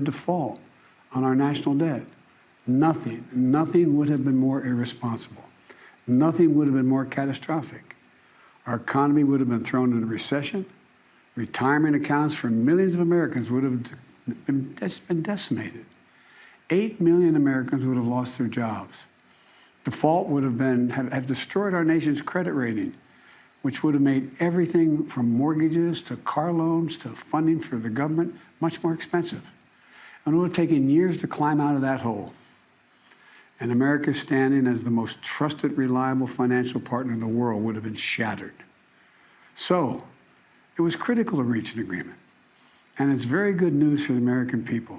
default on our national debt. Nothing would have been more irresponsible. Nothing would have been more catastrophic. Our economy would have been thrown into recession. Retirement accounts for millions of Americans would have been decimated. 8 million Americans would have lost their jobs. Default would have destroyed our nation's credit rating, which would have made everything from mortgages to car loans to funding for the government much more expensive. And it would have taken years to climb out of that hole. And America's standing as the most trusted, reliable financial partner in the world would have been shattered. So, it was critical to reach an agreement. And it's very good news for the American people.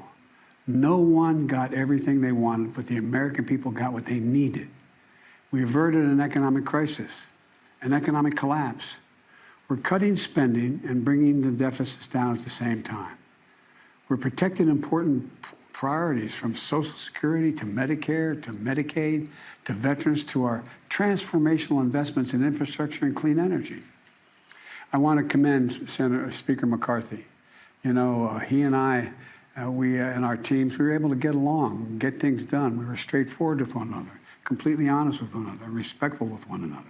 No one got everything they wanted, but the American people got what they needed. We averted an economic crisis, an economic collapse. We're cutting spending and bringing the deficits down at the same time. We're protecting important priorities from Social Security to Medicare to Medicaid to veterans to our transformational investments in infrastructure and clean energy. I want to commend Speaker McCarthy. You know, he and I, and our teams, we were able to get along, get things done. We were straightforward with one another, completely honest with one another, respectful with one another.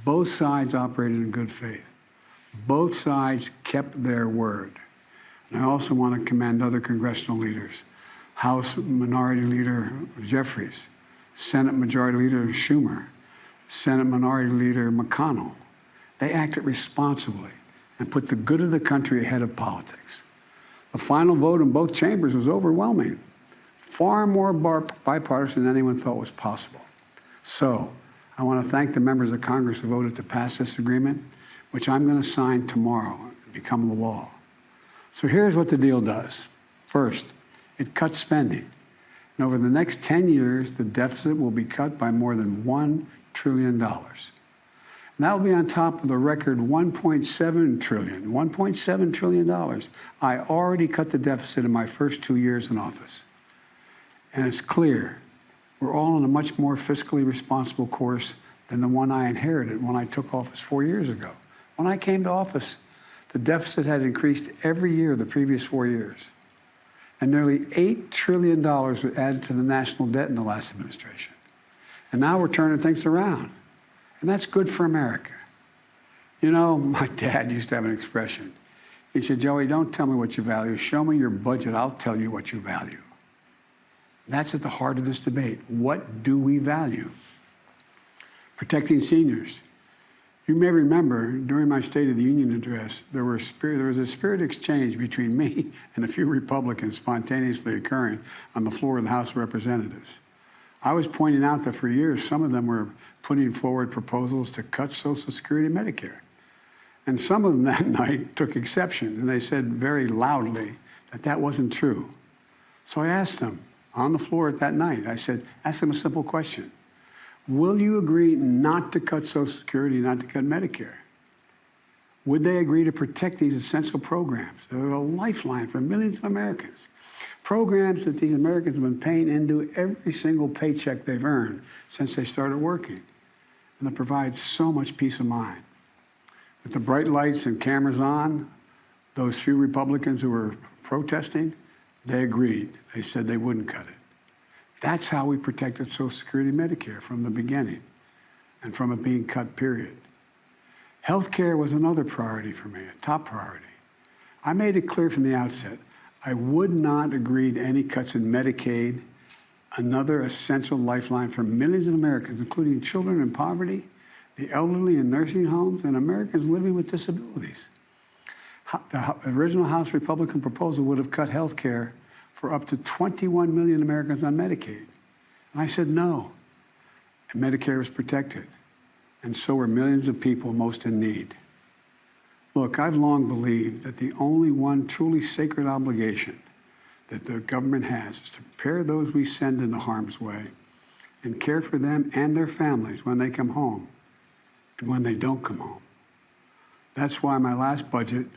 Both sides operated in good faith. Both sides kept their word. And I also want to commend other congressional leaders. House Minority Leader Jeffries, Senate Majority Leader Schumer, Senate Minority Leader McConnell. They acted responsibly and put the good of the country ahead of politics. The final vote in both chambers was overwhelming, far more bipartisan than anyone thought was possible. So, I want to thank the members of Congress who voted to pass this agreement, which I'm going to sign tomorrow and become the law. So here's what the deal does. First, it cuts spending. And over the next 10 years, the deficit will be cut by more than $1 trillion. And that will be on top of the record $1.7 trillion. I already cut the deficit in my first 2 years in office. And it's clear we're all on a much more fiscally responsible course than the one I inherited when I took office 4 years ago. When I came to office, the deficit had increased every year the previous 4 years. And nearly $8 trillion was added to the national debt in the last administration. And now we're turning things around. And that's good for America. You know, my dad used to have an expression. He said, Joey, don't tell me what you value. Show me your budget. I'll tell you what you value. That's at the heart of this debate. What do we value? Protecting seniors. You may remember during my State of the Union address, there was a spirit exchange between me and a few Republicans spontaneously occurring on the floor of the House of Representatives. I was pointing out that for years, some of them were putting forward proposals to cut Social Security and Medicare. And some of them that night took exception, and they said very loudly that that wasn't true. So I asked them on the floor that night, I said, ask them a simple question. Will you agree not to cut Social Security, not to cut Medicare? Would they agree to protect these essential programs? They're a lifeline for millions of Americans. Programs that these Americans have been paying into every single paycheck they've earned since they started working. And that provides so much peace of mind. With the bright lights and cameras on, those few Republicans who were protesting, they agreed. They said they wouldn't cut it. That's how we protected Social Security and Medicare from the beginning and from it being cut, period. Healthcare was another priority for me, a top priority. I made it clear from the outset, I would not agree to any cuts in Medicaid, another essential lifeline for millions of Americans, including children in poverty, the elderly in nursing homes, and Americans living with disabilities. The original House Republican proposal would have cut health care for up to 21 million Americans on Medicaid. And I said no. And Medicare was protected. And so were millions of people most in need. Look, I've long believed that the only one truly sacred obligation that the government has is to prepare those we send into harm's way and care for them and their families when they come home and when they don't come home. That's why my last budget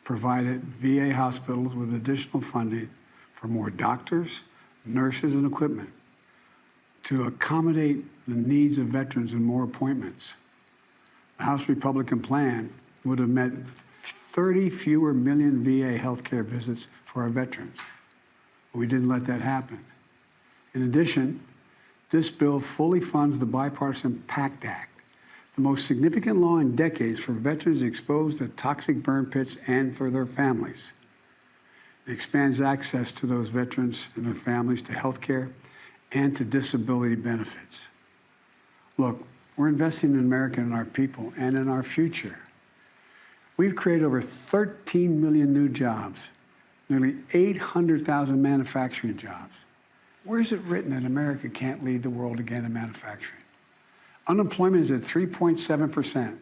provided VA hospitals with additional funding for more doctors, nurses, and equipment to accommodate the needs of veterans and more appointments. The House Republican plan would have meant 30 fewer million VA healthcare visits for our veterans. but we didn't let that happen. In addition, this bill fully funds the Bipartisan PACT Act, the most significant law in decades for veterans exposed to toxic burn pits and for their families. It expands access to those veterans and their families to health care and to disability benefits. Look, we're investing in America and our people and in our future. We've created over 13 million new jobs, nearly 800,000 manufacturing jobs. Where is it written that America can't lead the world again in manufacturing? Unemployment is at 3.7%.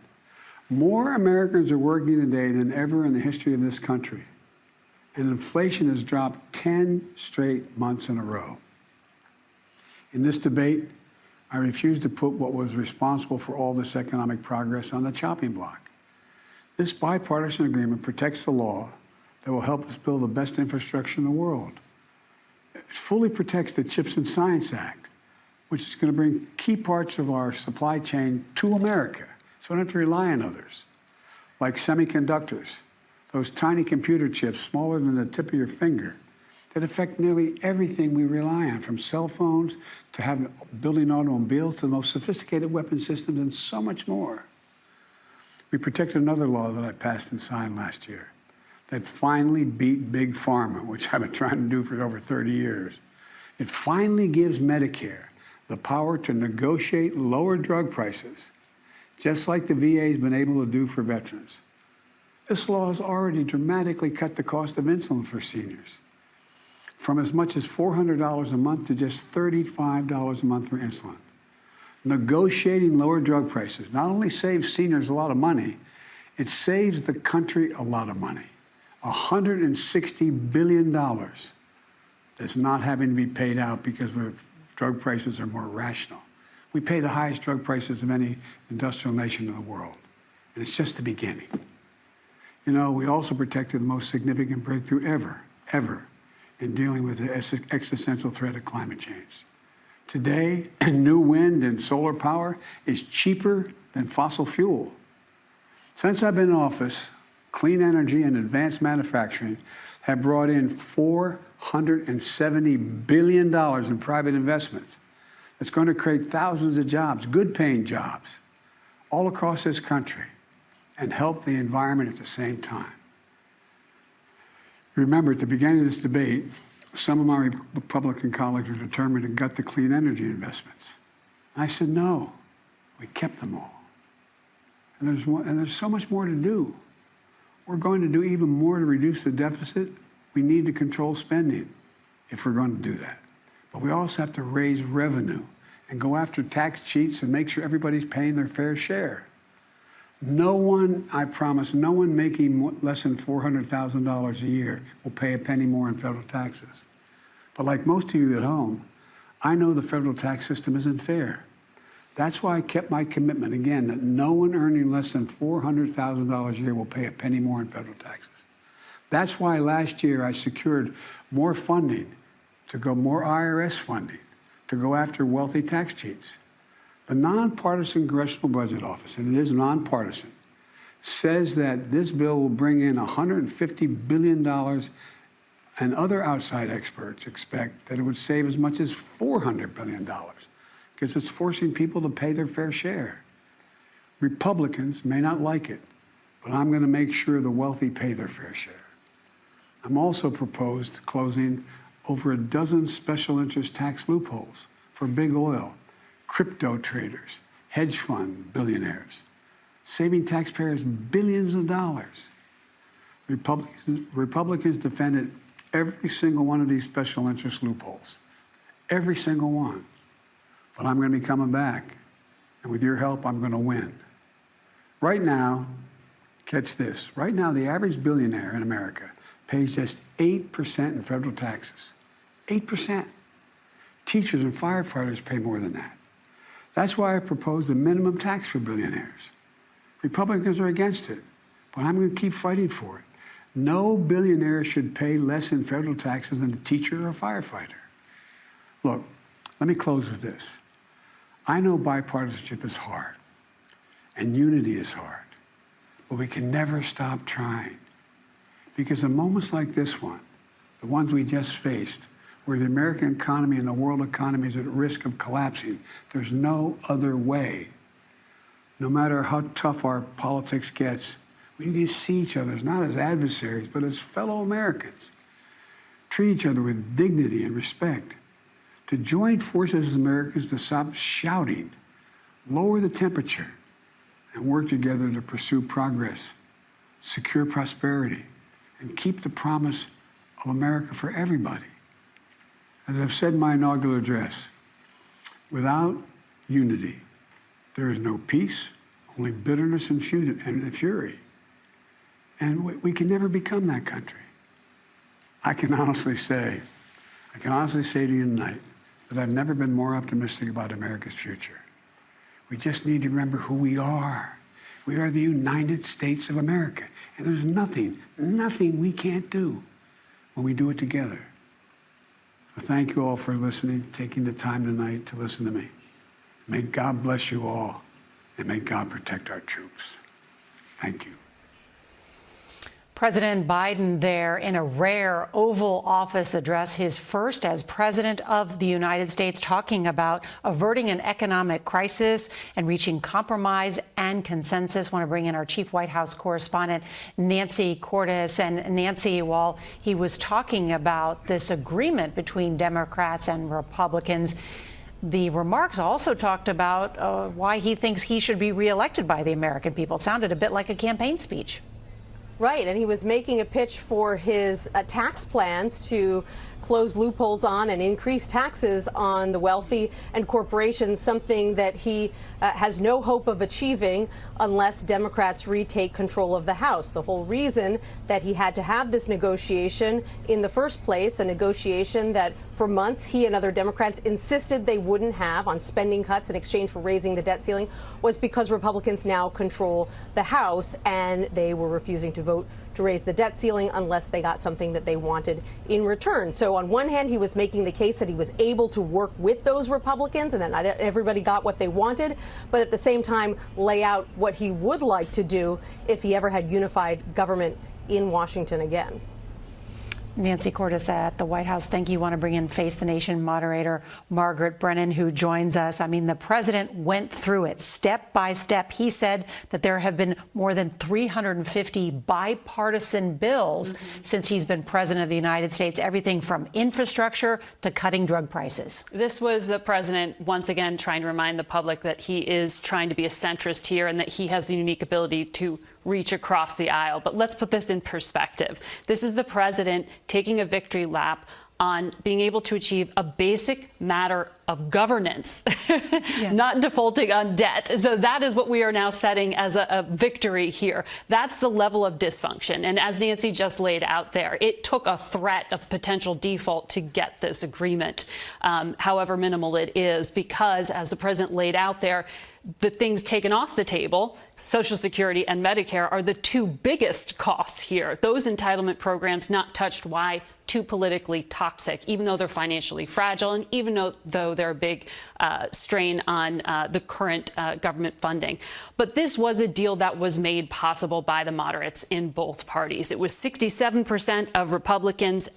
More Americans are working today than ever in the history of this country. And inflation has dropped 10 straight months in a row. In this debate, I refuse to put what was responsible for all this economic progress on the chopping block. This bipartisan agreement protects the law that will help us build the best infrastructure in the world. It fully protects the CHIPS and Science Act, which is going to bring key parts of our supply chain to America, so we don't have to rely on others, like semiconductors, those tiny computer chips smaller than the tip of your finger that affect nearly everything we rely on, from cell phones to building automobiles to the most sophisticated weapon systems and so much more. We protected another law that I passed and signed last year that finally beat Big Pharma, which I've been trying to do for over 30 years. It finally gives Medicare the power to negotiate lower drug prices, just like the VA has been able to do for veterans. This law has already dramatically cut the cost of insulin for seniors, from as much as $400 a month to just $35 a month for insulin. Negotiating lower drug prices not only saves seniors a lot of money, it saves the country a lot of money. $160 billion that's not having to be paid out because drug prices are more rational. We pay the highest drug prices of any industrial nation in the world, and it's just the beginning. You know, we also protected the most significant breakthrough ever in dealing with the existential threat of climate change. Today, new wind and solar power is cheaper than fossil fuel. Since I've been in office, clean energy and advanced manufacturing have brought in $470 billion in private investments. It's going to create thousands of jobs, good-paying jobs, all across this country, and help the environment at the same time. Remember, at the beginning of this debate, some of my Republican colleagues were determined to gut the clean energy investments. I said, no, we kept them all. And there's so much more to do. We're going to do even more to reduce the deficit. We need to control spending if we're going to do that. But we also have to raise revenue and go after tax cheats and make sure everybody's paying their fair share. No one, I promise, no one making less than $400,000 a year will pay a penny more in federal taxes. But like most of you at home, I know the federal tax system isn't fair. That's why I kept my commitment, again, that no one earning less than $400,000 a year will pay a penny more in federal taxes. That's why last year I secured more funding more IRS funding to go after wealthy tax cheats. The Nonpartisan Congressional Budget Office, and it is nonpartisan, says that this bill will bring in $150 billion, and other outside experts expect that it would save as much as $400 billion because it's forcing people to pay their fair share. Republicans may not like it, but I'm going to make sure the wealthy pay their fair share. I'm also proposed closing over a dozen special interest tax loopholes for big oil, crypto traders, hedge fund billionaires, saving taxpayers billions of dollars. Republicans defended every single one of these special interest loopholes, every single one. But I'm going to be coming back, and with your help, I'm going to win. Right now, catch this, right now the average billionaire in America pays just 8% in federal taxes. 8%. Teachers and firefighters pay more than that. That's why I proposed a minimum tax for billionaires. Republicans are against it, but I'm going to keep fighting for it. No billionaire should pay less in federal taxes than a teacher or a firefighter. Look, let me close with this. I know bipartisanship is hard, and unity is hard, but we can never stop trying. Because in moments like this one, the ones we just faced, where the American economy and the world economy is at risk of collapsing. There's no other way. No matter how tough our politics gets, we need to see each other not as adversaries, but as fellow Americans. Treat each other with dignity and respect. To join forces as Americans to stop shouting, lower the temperature, and work together to pursue progress, secure prosperity, and keep the promise of America for everybody. As I've said in my inaugural address, without unity, there is no peace, only bitterness and fury. And we can never become that country. I can honestly say to you tonight that I've never been more optimistic about America's future. We just need to remember who we are. We are the United States of America. And there's nothing we can't do when we do it together. So thank you all for listening, taking the time tonight to listen to me. May God bless you all, and may God protect our troops. Thank you. President Biden there in a rare Oval Office address, his first as president of the United States, talking about averting an economic crisis and reaching compromise and consensus. I want to bring in our chief White House correspondent, Nancy Cordes. And Nancy, while he was talking about this agreement between Democrats and Republicans, the remarks also talked about why he thinks he should be reelected by the American people. It sounded a bit like a campaign speech. Right, and he was making a pitch for his tax plans to close loopholes on and increase taxes on the wealthy and corporations, something that he has no hope of achieving unless Democrats retake control of the House. The whole reason that he had to have this negotiation in the first place, a negotiation that for months he and other Democrats insisted they wouldn't have on spending cuts in exchange for raising the debt ceiling, was because Republicans now control the House and they were refusing to vote to raise the debt ceiling unless they got something that they wanted in return. So on one hand, he was making the case that he was able to work with those Republicans and that not everybody got what they wanted, but at the same time lay out what he would like to do if he ever had unified government in Washington again. Nancy Cordes at the White House. Thank you. Want to bring in Face the Nation moderator Margaret Brennan, who joins us. I mean, the president went through it step by step. He said that there have been more than 350 bipartisan bills since he's been president of the United States, everything from infrastructure to cutting drug prices. This was the president once again trying to remind the public that he is trying to be a centrist here and that he has the unique ability to reach across the aisle. But let's put this in perspective. This is the president taking a victory lap on being able to achieve a basic matter of governance, not defaulting on debt. So that is what we are now setting as a victory here. That's the level of dysfunction. And as Nancy just laid out there, it took a threat of potential default to get this agreement, however minimal it is, because as the president laid out there, the things taken off the table, Social Security and Medicare, are the two biggest costs here. Those entitlement programs not touched. Why? Too politically toxic, even though they're financially fragile and even though they're a big strain on the current government funding. But this was a deal that was made possible by the moderates in both parties. It was 67% of Republicans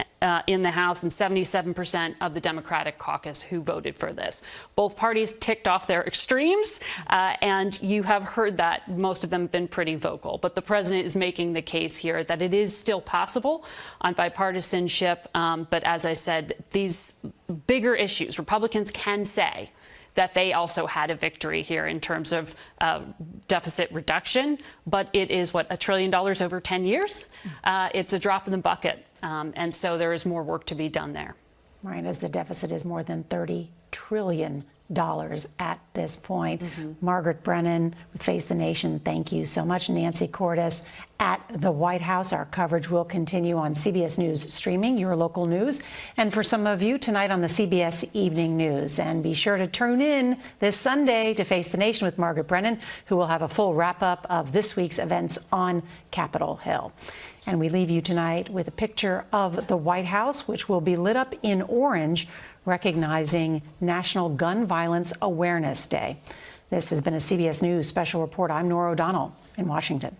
in the House and 77% of the Democratic caucus who voted for this. Both parties ticked off their extremes, and you have heard that most of them have been pretty vocal. But the president is making the case here that it is still possible on bipartisanship. But as I said, these bigger issues, Republicans can say that they also had a victory here in terms of deficit reduction. But it is, what, $1 trillion over 10 years? It's a drop in the bucket. And so there is more work to be done there. Right, as the deficit is more than $30 trillion at this point. Margaret Brennan with Face the Nation, thank you so much. Nancy Cordes at the White House. Our coverage will continue on CBS News streaming, your local news, and for some of you tonight on the CBS Evening News. And be sure to tune in this Sunday to Face the Nation with Margaret Brennan, who will have a full wrap-up of this week's events on Capitol Hill. And we leave you tonight with a picture of the White House, which will be lit up in orange, recognizing National Gun Violence Awareness Day. This has been a CBS News special report. I'm Norah O'Donnell in Washington.